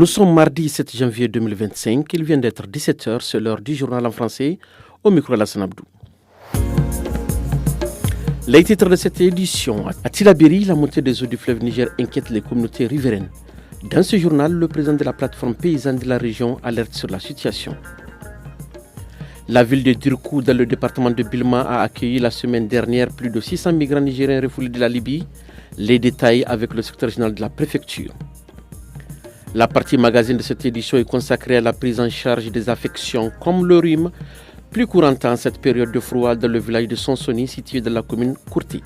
Nous sommes mardi 7 janvier 2025, il vient d'être 17h, c'est l'heure du journal en français, au micro Alassane Abdou. Les titres de cette édition. À Tillabéri, la montée des eaux du fleuve Niger inquiète les communautés riveraines. Dans ce journal, le président de la plateforme paysanne de la région alerte sur la situation. La ville de Dirkou, dans le département de Bilma, a accueilli la semaine dernière plus de 600 migrants nigériens refoulés de la Libye. Les détails avec le secrétaire général de la préfecture. La partie magazine de cette édition est consacrée à la prise en charge des affections comme le rhume, plus courante en cette période de froid dans le village de Sonsoni, situé dans la commune Kourti.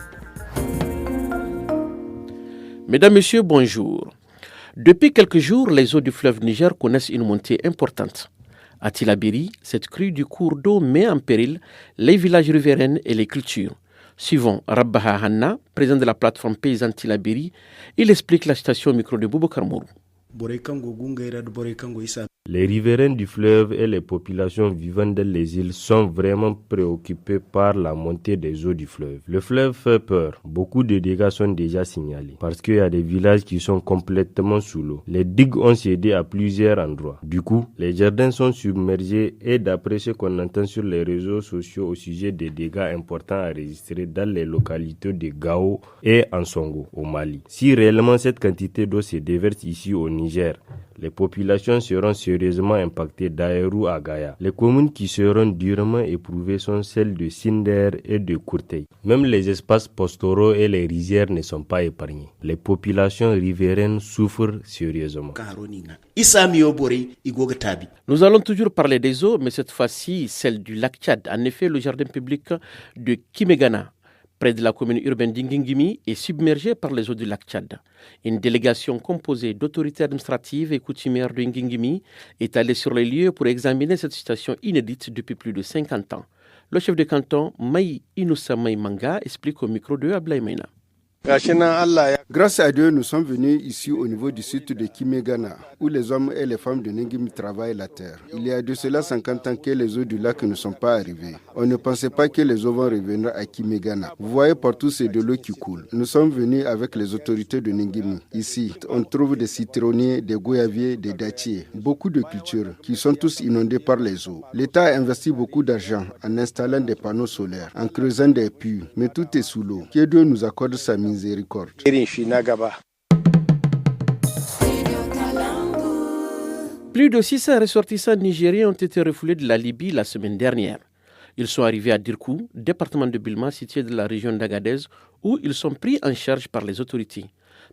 Mesdames, Messieurs, bonjour. Depuis quelques jours, les eaux du fleuve Niger connaissent une montée importante. À Tillabéri, cette crue du cours d'eau met en péril les villages riverains et les cultures. Suivant Rabbaha Hanna, président de la plateforme paysanne Tillabéri, il explique la situation au micro de Boubacar Mourou. Les riverains du fleuve et les populations vivant dans les îles sont vraiment préoccupés par la montée des eaux du fleuve. Le fleuve fait peur. Beaucoup de dégâts sont déjà signalés parce qu'il y a des villages qui sont complètement sous l'eau. Les digues ont cédé à plusieurs endroits. Du coup, les jardins sont submergés et d'après ce qu'on entend sur les réseaux sociaux au sujet des dégâts importants enregistrés dans les localités de Gao et Ansongo au Mali. Si réellement cette quantité d'eau se déverse ici au Niger, les populations seront sérieusement impactées d'Aérou à Gaïa. Les communes qui seront durement éprouvées sont celles de Sinder et de Kourtei. Même les espaces pastoraux et les rizières ne sont pas épargnés. Les populations riveraines souffrent sérieusement. Nous allons toujours parler des eaux, mais cette fois-ci celle du lac Tchad. En effet, le jardin public de Kimegana, près de la commune urbaine d'Ingingimi, est submergée par les eaux du lac Tchad. Une délégation composée d'autorités administratives et coutumières de Ngingimi est allée sur les lieux pour examiner cette situation inédite depuis plus de 50 ans. Le chef de canton, Maï Inoussa Manga, explique au micro de Ablaï Maïna. Grâce à Dieu, nous sommes venus ici au niveau du site de Kimegana, où les hommes et les femmes de Ngingimi travaillent la terre. Il y a de cela 50 ans que les eaux du lac ne sont pas arrivées. On ne pensait pas que les eaux vont revenir à Kimegana. Vous voyez partout, c'est de l'eau qui coule. Nous sommes venus avec les autorités de Ngingimi. Ici, on trouve des citronniers, des goyaviers, des dattiers, beaucoup de cultures qui sont tous inondées par les eaux. L'État a investi beaucoup d'argent en installant des panneaux solaires, en creusant des puits, mais tout est sous l'eau. Que Dieu nous accorde sa miséricorde. Plus de 600 ressortissants nigériens ont été refoulés de la Libye la semaine dernière. Ils sont arrivés à Dirkou, département de Bilma situé dans la région d'Agadez, où ils sont pris en charge par les autorités.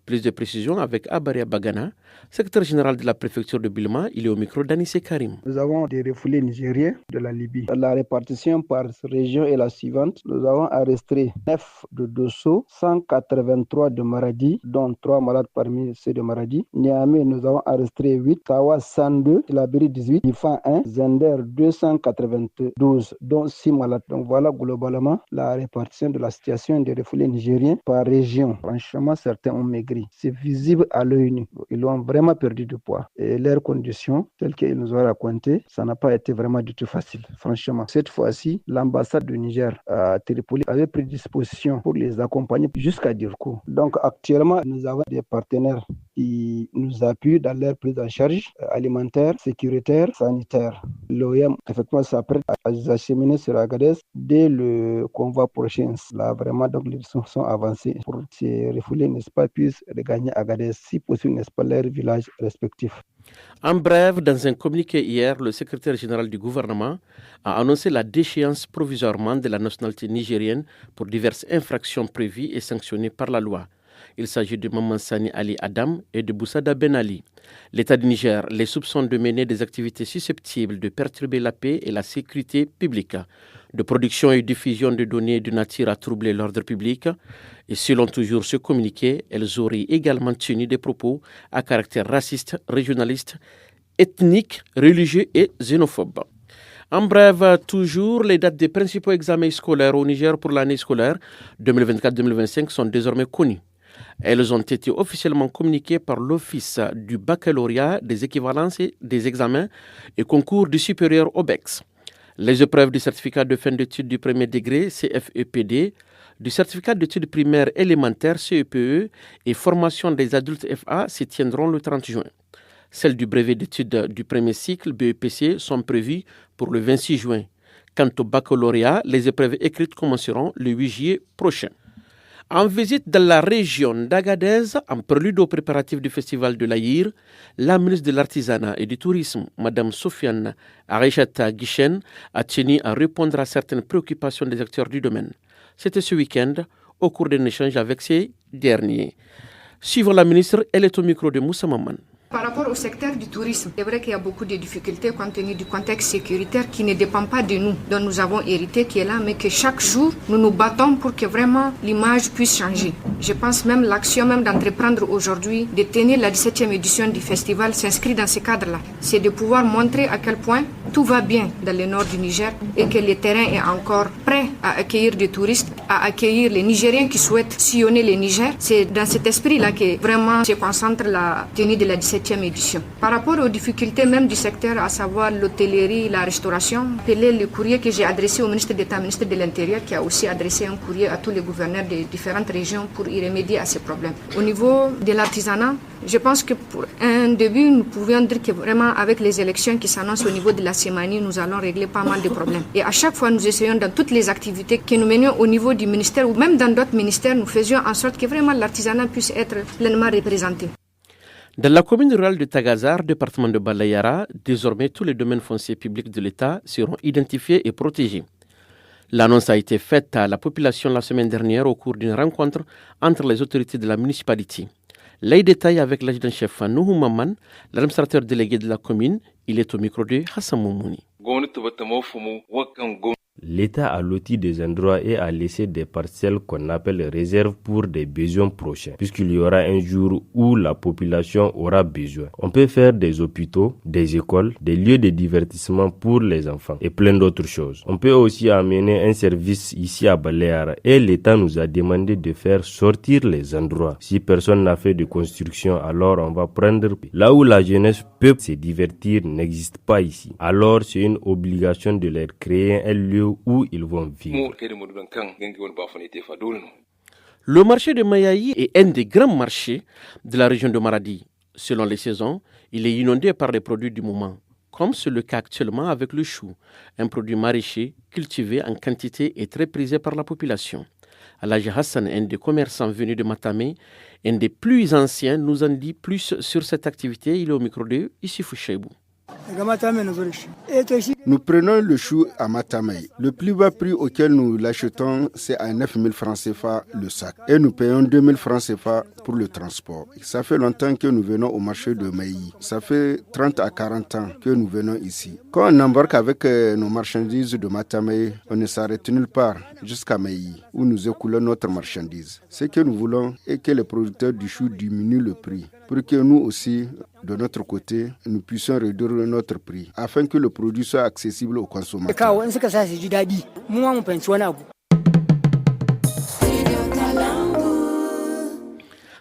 Plus de précisions avec Abaria Bagana, secrétaire général de la préfecture de Bilma. Il est au micro d'Anissé Karim. Nous avons des refoulés nigériens de la Libye. La répartition par région est la suivante. Nous avons arrêté 9 de Dosso, 183 de Maradi, dont 3 malades parmi ceux de Maradi. Niamey, nous avons arrêté 8, Kawa 102, Tillabéri 18, Ifa 1, Zender 292, dont 6 malades. Donc voilà globalement la répartition de la situation des refoulés nigériens par région. Franchement, certains ont maigri. C'est visible à l'œil nu. Ils ont vraiment perdu du poids. Et leurs conditions, telles qu'ils nous ont racontées, ça n'a pas été vraiment du tout facile, franchement. Cette fois-ci, l'ambassade du Niger à Tripoli avait pris disposition pour les accompagner jusqu'à Dirkou. Donc actuellement, nous avons des partenaires qui nous appuient dans leur prise en charge alimentaire, sécuritaire, sanitaire. L'OIM, effectivement, s'apprête à acheminer sur Agadez dès le convoi prochain. Là, vraiment, donc, les leçons sont avancées pour ces refoulés, n'est-ce pas, puissent regagner Agadez, si possible, n'est-ce pas, leurs villages respectifs. En bref, dans un communiqué hier, le secrétaire général du gouvernement a annoncé la déchéance provisoirement de la nationalité nigérienne pour diverses infractions prévues et sanctionnées par la loi. Il s'agit de Maman Sani Ali Adam et de Boussada Ben Ali. L'État du Niger les soupçonne de mener des activités susceptibles de perturber la paix et la sécurité publique, de production et diffusion de données de nature à troubler l'ordre public. Et selon toujours ce communiqué, elles auraient également tenu des propos à caractère raciste, régionaliste, ethnique, religieux et xénophobe. En bref, toujours, les dates des principaux examens scolaires au Niger pour l'année scolaire 2024-2025 sont désormais connues. Elles ont été officiellement communiquées par l'Office du baccalauréat des équivalences et des examens et concours du supérieur OBEX. Les épreuves du certificat de fin d'études du premier degré CFEPD, du certificat d'études primaires élémentaires CEPE et formation des adultes FA se tiendront le 30 juin. Celles du brevet d'études du premier cycle BEPC sont prévues pour le 26 juin. Quant au baccalauréat, les épreuves écrites commenceront le 8 juillet prochain. En visite dans la région d'Agadez, en prélude aux préparatifs du festival de l'Aïr, la ministre de l'Artisanat et du Tourisme, Mme Sofiane Areishata Guichen, a tenu à répondre à certaines préoccupations des acteurs du domaine. C'était ce week-end, au cours d'un échange avec ces derniers. Suivant la ministre, elle est au micro de Moussa Maman. Par rapport au secteur du tourisme, c'est vrai qu'il y a beaucoup de difficultés compte tenu du contexte sécuritaire qui ne dépend pas de nous, dont nous avons hérité, qui est là, mais que chaque jour, nous nous battons pour que vraiment l'image puisse changer. Je pense même l'action même d'entreprendre aujourd'hui, de tenir la 17e édition du festival s'inscrit dans ce cadre-là. C'est de pouvoir montrer à quel point tout va bien dans le nord du Niger et que le terrain est encore prêt à accueillir des touristes, à accueillir les Nigériens qui souhaitent sillonner le Niger. C'est dans cet esprit-là que vraiment se concentre la tenue de la 17e édition. Par rapport aux difficultés même du secteur, à savoir l'hôtellerie, la restauration, tel est le courrier que j'ai adressé au ministre d'État, ministre de l'Intérieur, qui a aussi adressé un courrier à tous les gouverneurs des différentes régions pour y remédier à ces problèmes. Au niveau de l'artisanat, je pense que pour un début, nous pouvions dire que vraiment avec les élections qui s'annoncent au niveau de la Sémanie, nous allons régler pas mal de problèmes. Et à chaque fois, nous essayons dans toutes les activités que nous menions au niveau du ministère ou même dans d'autres ministères, nous faisions en sorte que vraiment l'artisanat puisse être pleinement représenté. Dans la commune rurale de Tagazar, département de Balayara, désormais tous les domaines fonciers publics de l'État seront identifiés et protégés. L'annonce a été faite à la population la semaine dernière au cours d'une rencontre entre les autorités de la municipalité. Les détails avec l'adjudant-chef Nouhou Maman, l'administrateur délégué de la commune. Il est au micro de Hassan Moumouni. L'État a loti des endroits et a laissé des parcelles qu'on appelle réserves pour des besoins prochains, puisqu'il y aura un jour où la population aura besoin. On peut faire des hôpitaux, des écoles, des lieux de divertissement pour les enfants et plein d'autres choses. On peut aussi amener un service ici à Balayara et l'État nous a demandé de faire sortir les endroits. Si personne n'a fait de construction, alors on va prendre là où la jeunesse peut se divertir n'existe pas ici. Alors c'est une obligation de leur créer un lieu où ils vont vivre. Le marché de Mayaï est un des grands marchés de la région de Maradi. Selon les saisons, il est inondé par les produits du moment, comme c'est le cas actuellement avec le chou, un produit maraîcher cultivé en quantité et très prisé par la population. Alhaji Hassan, un des commerçants venus de Matamé, un des plus anciens, nous en dit plus sur cette activité. Il est au micro de Issifou Cheibou. Nous prenons le chou à Matamei. Le plus bas prix auquel nous l'achetons, c'est à 9 000 francs CFA le sac. Et nous payons 2 000 francs CFA pour le transport. Ça fait longtemps que nous venons au marché de Maï. Ça fait 30 à 40 ans que nous venons ici. Quand on embarque avec nos marchandises de Matamei, on ne s'arrête nulle part jusqu'à Maï, où nous écoulons notre marchandise. Ce que nous voulons est que les producteurs du chou diminuent le prix, pour que nous aussi, de notre côté, nous puissions réduire notre prix, afin que le produit soit accessible aux consommateurs.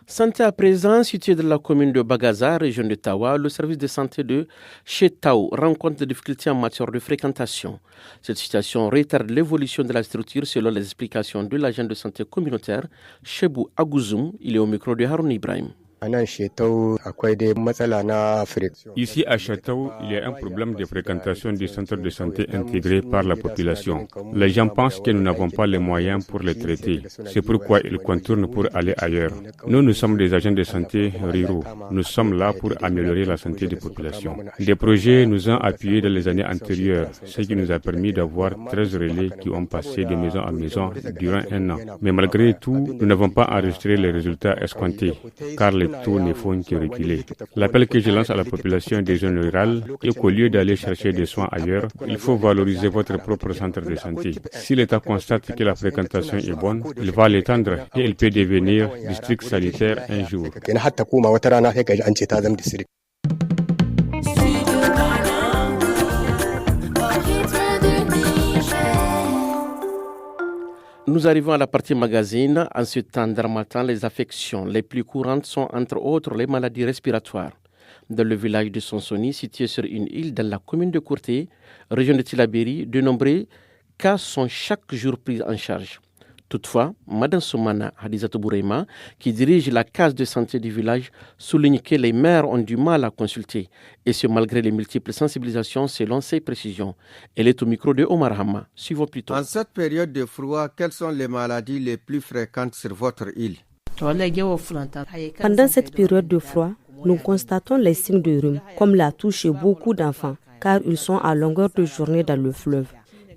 Santé à présent, situé dans la commune de Bagaza, région de Tawa, le service de santé de Chetao rencontre des difficultés en matière de fréquentation. Cette situation retarde l'évolution de la structure selon les explications de l'agent de santé communautaire, Chebou Agouzoum. Il est au micro de Haroun Ibrahim. Ici à Château, il y a un problème de fréquentation du centre de santé intégré par la population. Les gens pensent que nous n'avons pas les moyens pour les traiter. C'est pourquoi ils contournent pour aller ailleurs. Nous sommes des agents de santé ruraux. Nous sommes là pour améliorer la santé des populations. Des projets nous ont appuyés dans les années antérieures, ce qui nous a permis d'avoir 13 relais qui ont passé de maison à maison durant un an. Mais malgré tout, nous n'avons pas enregistré les résultats escomptés, car les taux ne font que reculer. L'appel que je lance à la population des zones rurales est qu'au lieu d'aller chercher des soins ailleurs, il faut valoriser votre propre centre de santé. Si l'État constate que la fréquentation est bonne, il va l'étendre et il peut devenir district sanitaire un jour. Nous arrivons à la partie magazine. En ce temps d'harmattan, les affections les plus courantes sont entre autres les maladies respiratoires. Dans le village de Sonsoni, situé sur une île dans la commune de Courté, région de Tillabéri, de nombreux cas sont chaque jour pris en charge. Toutefois, Mme Soumana Hadizatou Bourema, qui dirige la case de santé du village, souligne que les maires ont du mal à consulter, et ce malgré les multiples sensibilisations selon ses précisions. Elle est au micro de Omar Hamma. Suivons plutôt. En cette période de froid, quelles sont les maladies les plus fréquentes sur votre île? Pendant cette période de froid, nous constatons les signes de rhume, comme la toux chez beaucoup d'enfants, car ils sont à longueur de journée dans le fleuve.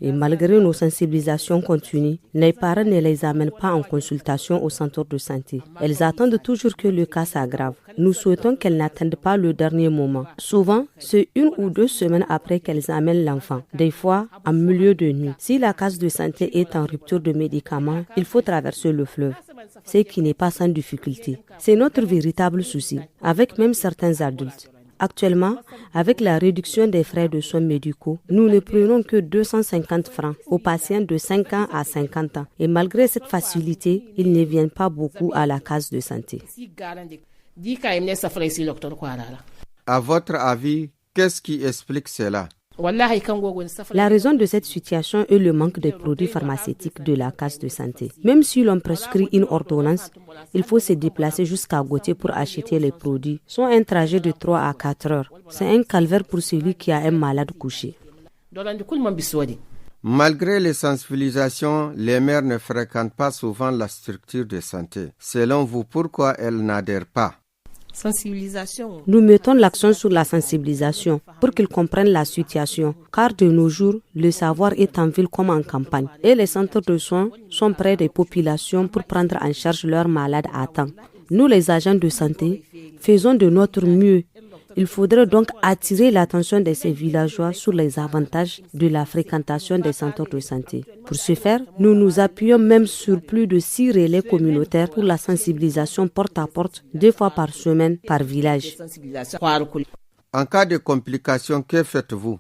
Et malgré nos sensibilisations continues, les parents ne les amènent pas en consultation au centre de santé. Elles attendent toujours que le cas s'aggrave. Nous souhaitons qu'elles n'attendent pas le dernier moment. Souvent, c'est 1 ou 2 semaines après qu'elles amènent l'enfant, des fois en milieu de nuit. Si la case de santé est en rupture de médicaments, il faut traverser le fleuve, ce qui n'est pas sans difficulté. C'est notre véritable souci, avec même certains adultes. Actuellement, avec la réduction des frais de soins médicaux, nous ne prenons que 250 francs aux patients de 5 ans à 50 ans. Et malgré cette facilité, ils ne viennent pas beaucoup à la case de santé. À votre avis, qu'est-ce qui explique cela? La raison de cette situation est le manque de produits pharmaceutiques de la case de santé. Même si l'on prescrit une ordonnance, il faut se déplacer jusqu'à Gauthier pour acheter les produits, soit un trajet de 3 à 4 heures. C'est un calvaire pour celui qui a un malade couché. Malgré les sensibilisations, les mères ne fréquentent pas souvent la structure de santé. Selon vous, pourquoi elles n'adhèrent pas? Nous mettons l'accent sur la sensibilisation pour qu'ils comprennent la situation, car de nos jours, le savoir est en ville comme en campagne et les centres de soins sont près des populations pour prendre en charge leurs malades à temps. Nous, les agents de santé, faisons de notre mieux. Il faudrait donc attirer l'attention de ces villageois sur les avantages de la fréquentation des centres de santé. Pour ce faire, nous nous appuyons même sur plus de 6 relais communautaires pour la sensibilisation porte à porte 2 fois par semaine par village. En cas de complications, que faites-vous?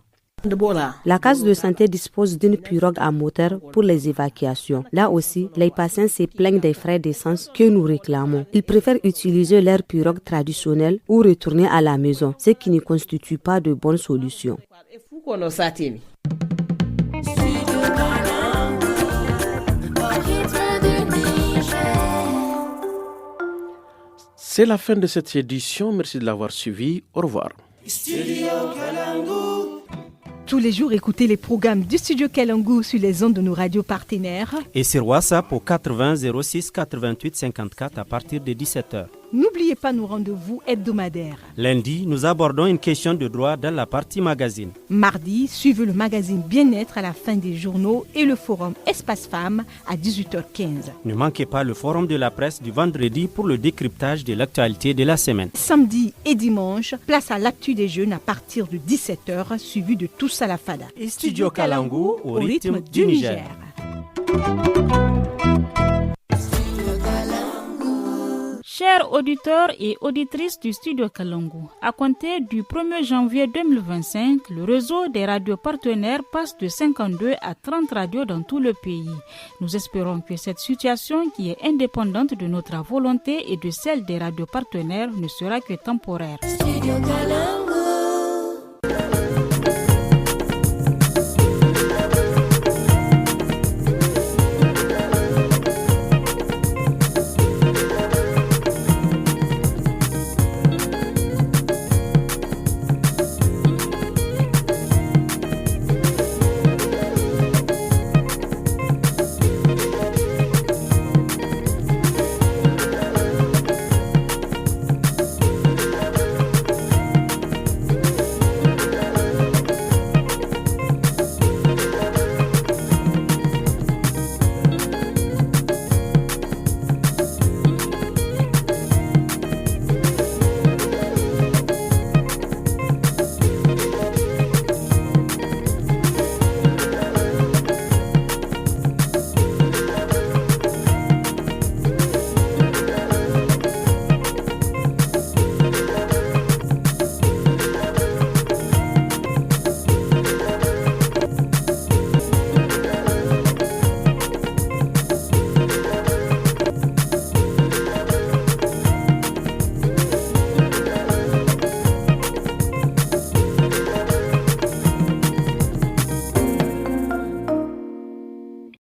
La case de santé dispose d'une pirogue à moteur pour les évacuations. Là aussi, les patients se plaignent des frais d'essence que nous réclamons. Ils préfèrent utiliser leur pirogue traditionnelle ou retourner à la maison, ce qui ne constitue pas de bonne solution. C'est la fin de cette édition. Merci de l'avoir suivi. Au revoir. Tous les jours, écoutez les programmes du Studio Kalangu sur les ondes de nos radios partenaires. Et sur WhatsApp au 80 06 88 54 à partir de 17h. N'oubliez pas nos rendez-vous hebdomadaires. Lundi, nous abordons une question de droit dans la partie magazine. Mardi, suivez le magazine Bien-être à la fin des journaux et le forum Espace Femmes à 18h15. Ne manquez pas le forum de la presse du vendredi pour le décryptage de l'actualité de la semaine. Samedi et dimanche, place à l'actu des jeunes à partir de 17h, suivi de Tous à la Fada. Et Studio Kalangu au rythme du Niger. Chers auditeurs et auditrices du Studio Kalangu, à compter du 1er janvier 2025, le réseau des radios partenaires passe de 52 à 30 radios dans tout le pays. Nous espérons que cette situation, qui est indépendante de notre volonté et de celle des radios partenaires, ne sera que temporaire. Studio Kalangu.